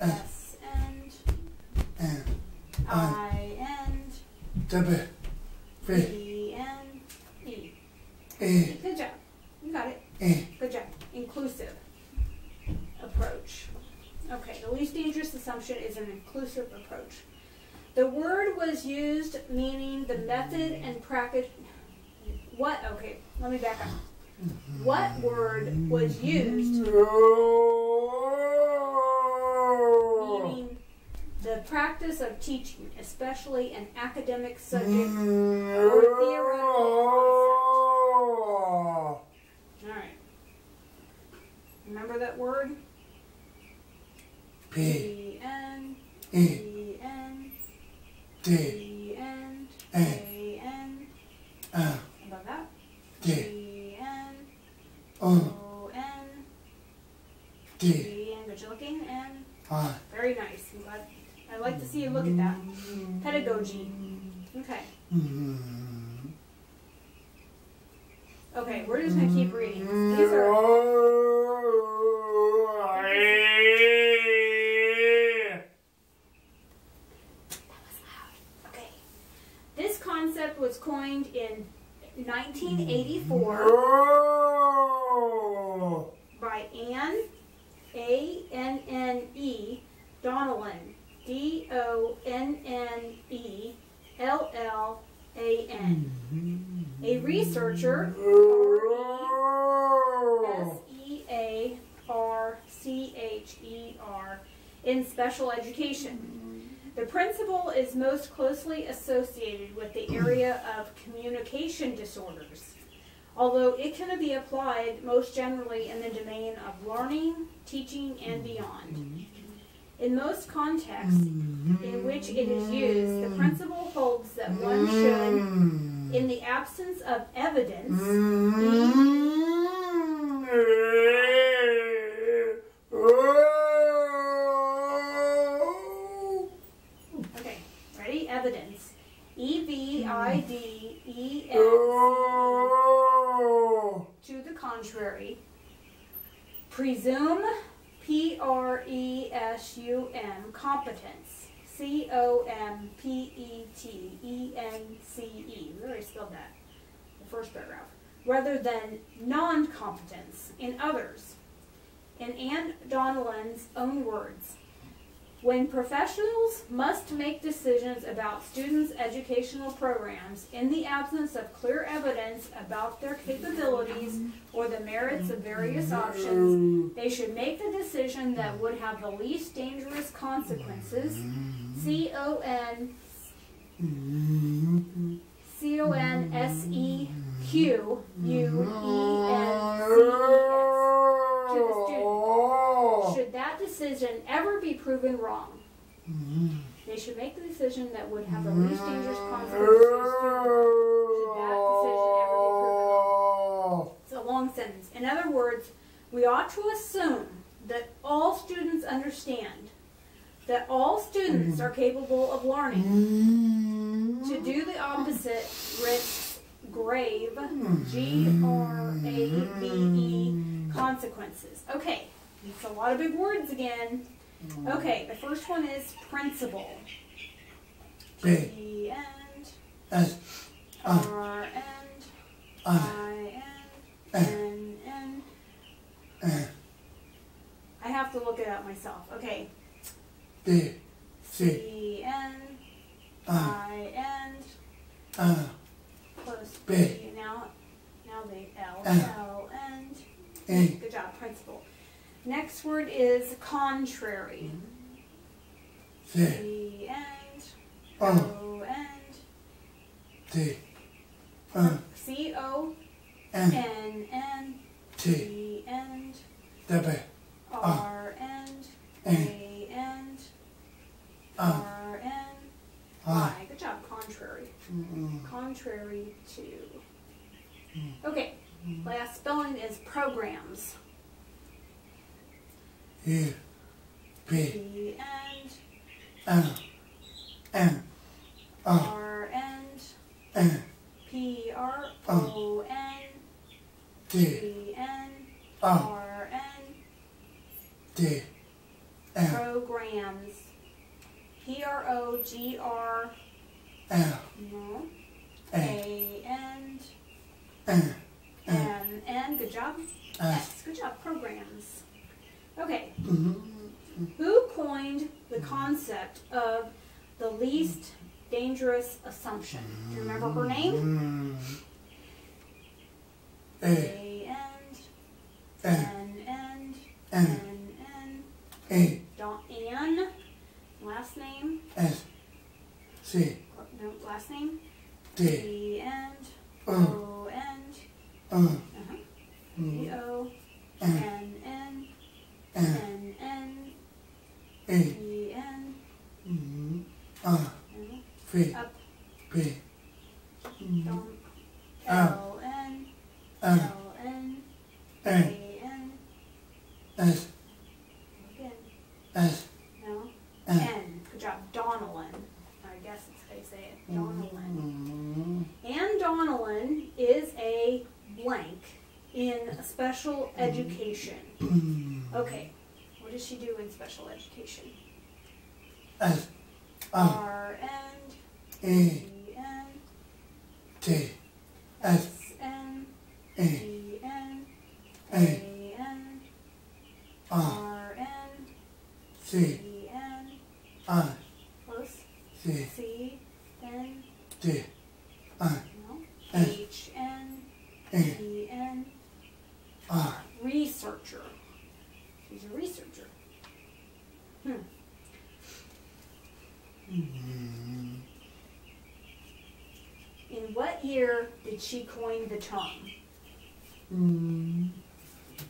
S end, I end, E N E. Good job. You got it. Good job. Inclusive approach. Okay, the least dangerous assumption is an inclusive approach. The word was used meaning the method and practice. What? Okay, let me back up. What word was used meaning the practice of teaching, especially an academic subject or theoretical concept? All right. Remember that word? P N E N D N A N. Above that? G N O N D N. Good looking and very nice. I'm glad. I like to see you look at that. Pedagogy. Okay. Okay, we're just gonna keep reading. These are. Was coined in 1984 by Anne A-N-N-E Donnellan D-O-N-N-E-L-L-A-N, a researcher R-E-S-E-A-R-C-H-E-R in special education. The principle is most closely associated with the area of communication disorders, although it can be applied most generally in the domain of learning, teaching, and beyond. In most contexts in which it is used, the principle holds that one should, in the absence of evidence, evidence. E-V-I-D-E-N-C to the contrary. Presume, P-R-E-S-U-M, competence. C-O-M-P-E-T-E-N-C-E. We already spelled that in the first paragraph. Rather than non-competence in others. In Anne Donnellan's own words, when professionals must make decisions about students' educational programs in the absence of clear evidence about their capabilities or the merits of various options, they should make the decision that would have the least dangerous consequences. C-O-N-S-E-Q-U-E-N-C-E-S to the student. Should that decision ever be proven wrong, they should make the decision that would have the least dangerous consequences to the student. Should that decision ever be proven wrong? It's a long sentence. In other words, we ought to assume that all students understand that all students are capable of learning. To do the opposite risks grave, G-R-A-V-E, consequences. Okay. It's a lot of big words again. Okay, the first one is principle. G end, R end, I end, N end. I have to look it up myself. Okay. C end, I end, plus B. Now the L. L end. Good job, principle. Next word is contrary. C end, O end, C-O-N-N, T end, R end, A end, R N, Y. Good job, contrary. Contrary to. Okay, last spelling is programs. U, P, end, N, R end, P, R, O, N, D, N, R, N, D, Programs. P-R-O-G-R. No. A-N. M-N. Good job. S. Good job. Programs. Okay. Who coined the concept of the least dangerous assumption? Do you remember her name? A-N. N-N. N-N. Ann. Last name? S-C. No, last name? D. E-N. O-N. E-O-N-N. N-N. E-N. V. Up. P. Down. L-N. L-N. A-N. S. Again. S. No. N. Good job. Donnellan. I guess that's how you say it. Donnellan. Ann Donnellan is a blank in special education. Okay. What does she do in special education? S. R-N. E. E-N. T. S. S-N. E. E-N. A. A-N. R. R-N. C. E-N. I. Close. C. C-N. D. I. No. S. H-N. E. E-N. R. Researcher. She's a researcher. In what year did she coin the term?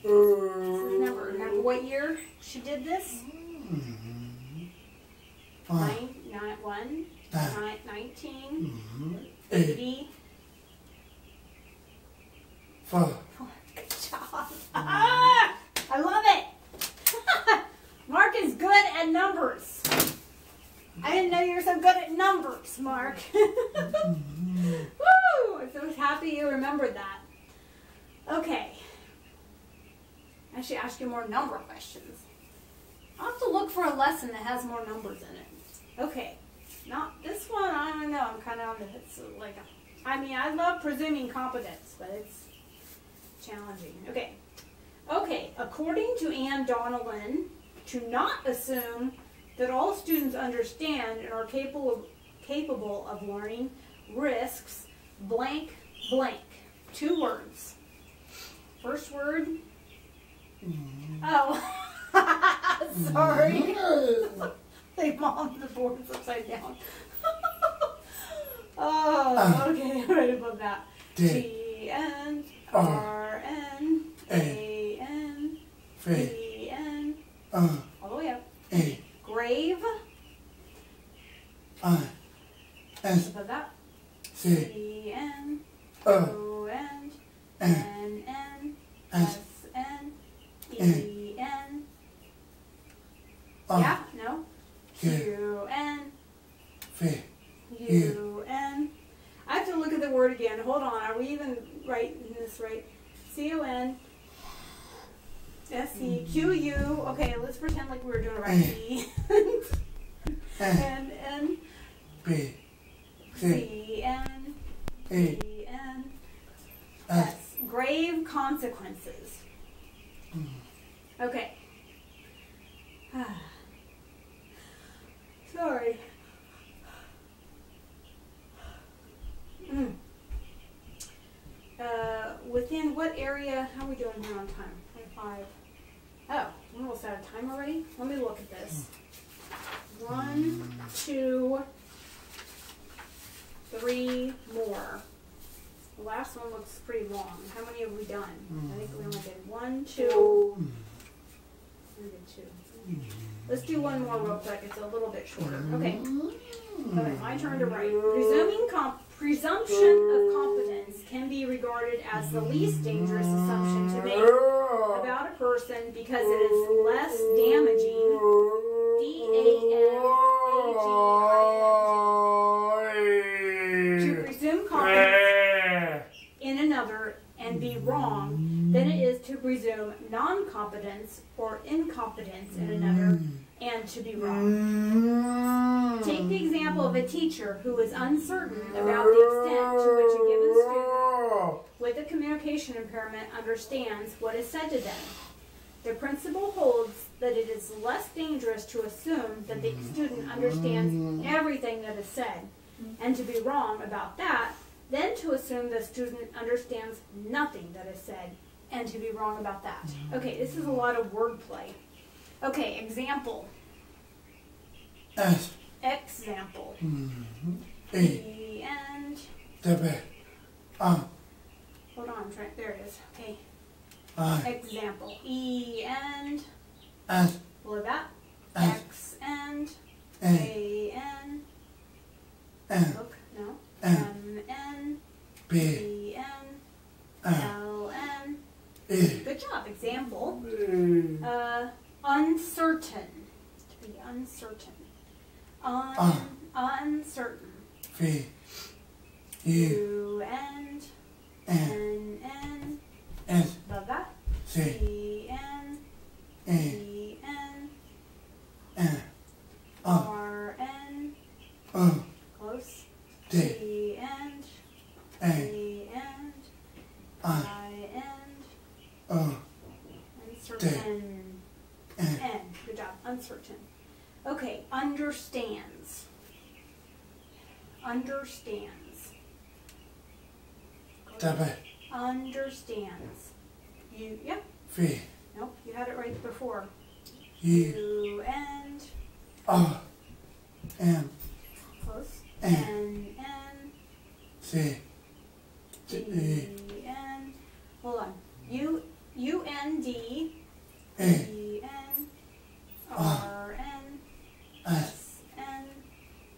Remember what year she did this? 1980. 4. Good job. I love it. Mark is good at numbers. I didn't know you were so good at numbers, Mark. Woo! I'm so happy you remembered that. Okay. I should ask you more number questions. I'll have to look for a lesson that has more numbers in it. Okay. Not this one, I don't know. I'm kind of on the, it's like, I love presuming competence, but it's challenging. Okay. Okay. According to Ann Donnellan, to not assume that all students understand and are capable of learning risks blank blank. 2 words. First word. Oh, sorry. They bombed the boards upside down. Oh, okay. Right above that. T-N R-N A-N E-N all the way up. Grave. Above that. C-N O-N N-N S-N E-N. Yeah? No? U-N U-N. I have to look at the word again. Hold on. Are we even writing this right? C-O-N S-E-Q-U. Okay, let's pretend like we were doing it right. E N-N B. C-N E-N S. Grave consequences. Okay. Sorry. Within what area? How are we doing here on time? 25. Oh, we're almost out of time already? Let me look at this. 1, 2, 3 more. The last one looks pretty long. How many have we done? I think we only did 1, 2. We did 2. Let's do one more real quick. It's a little bit shorter. Okay. Okay, my turn to write. Presumption of competence can be regarded as the least dangerous assumption to make about a person because it is less damaging. D-A-M-A-G-I-N-G. To presume competence in another and be wrong than it is to presume non-competence or incompetence in another and to be wrong. Take the example of a teacher who is uncertain about the extent to which a given student with a communication impairment understands what is said to them. The principle holds that it is less dangerous to assume that the student understands everything that is said and to be wrong about that than to assume the student understands nothing that is said and to be wrong about that. Okay, this is a lot of wordplay. Okay, example. S. Example. E. The end. W. Hold on, I'm trying. There it is. Okay. I. Example. E and. S. Below that. S. X and. A. A N. N. Look, no. N. M N. B. E N. N. L N. E. Good job. Example. Uncertain. To be uncertain. Uncertain. V. U. U and. N. N. S. Above that. C. E N. E. E N. N. R N. O. Close. D. T and. A. A and. I. I and. O. Uncertain. N. N. Good job. Uncertain. Okay. Understands. Understands. W. Understands. You. Yep. V. Nope. You had it right before. U. U and. O. M. Close. N. N N. C. D. E. D N. Hold on. U N D. E. E N. R N. S. S N.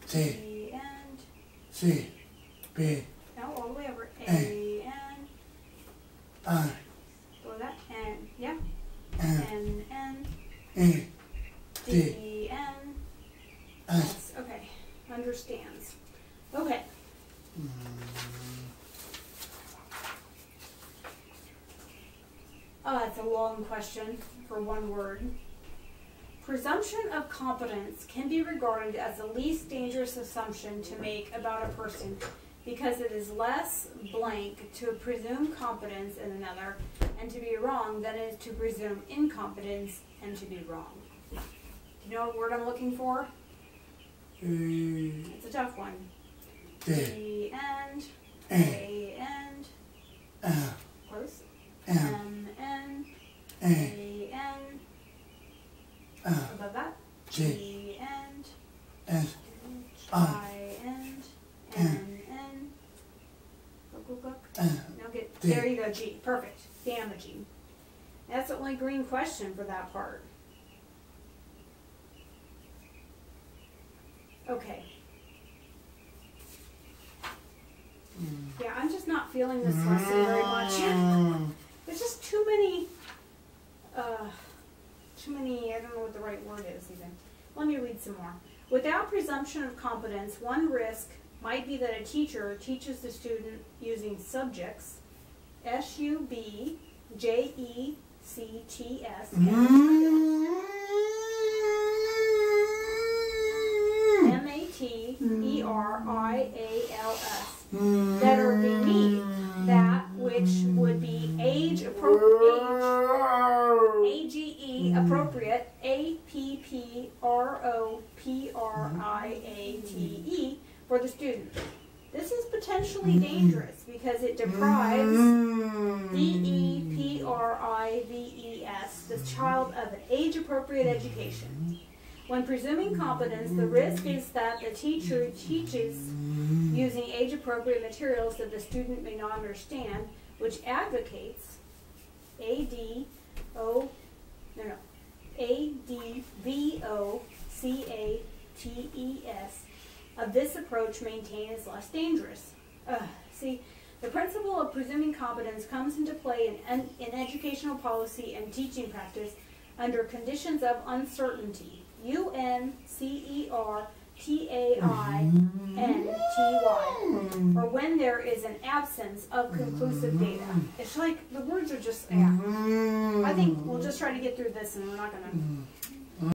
T. E N. C. B. No, all the way over. A N. I. Below that. N. Yeah. N. N N. E. D. D N. S. S. Okay. Understands. Okay. Oh, that's a long question for one word. Presumption of competence can be regarded as the least dangerous assumption to make about a person because it is less blank to presume competence in another and to be wrong than it is to presume incompetence and to be wrong. Do you know what word I'm looking for? E. It's a tough one. D. D and A. A and L. close. M. M N A. A N L. above that. G. G and S. I and N N. Look. N. Now get D. there. You go. G. Perfect. Damaging. That's the only green question for that part. Okay. Yeah, I'm just not feeling this lesson very much. There's just too many, I don't know what the right word is even. Let me read some more. Without presumption of competence, one risk might be that a teacher teaches the student using subjects, S-U-B-J-E-C-T-S, M-A-T-E-R-I-A-L-S, that are beneath that which would be age A-G-E appropriate, A-P-P-R-O-P-R-I-A-T-E for the student. This is potentially dangerous because it deprives D-E-P-R-I-V-E-S the child of an age-appropriate education. When presuming competence, the risk is that the teacher teaches using age-appropriate materials that the student may not understand, which advocates A-D-V-O-C-A-T-E-S of this approach maintained as less dangerous. See, the principle of presuming competence comes into play in educational policy and teaching practice under conditions of uncertainty. U-N-C-E-R-T-A-I-N-T-Y, or when there is an absence of conclusive data. It's like the words are just, I think we'll just try to get through this and we're not going to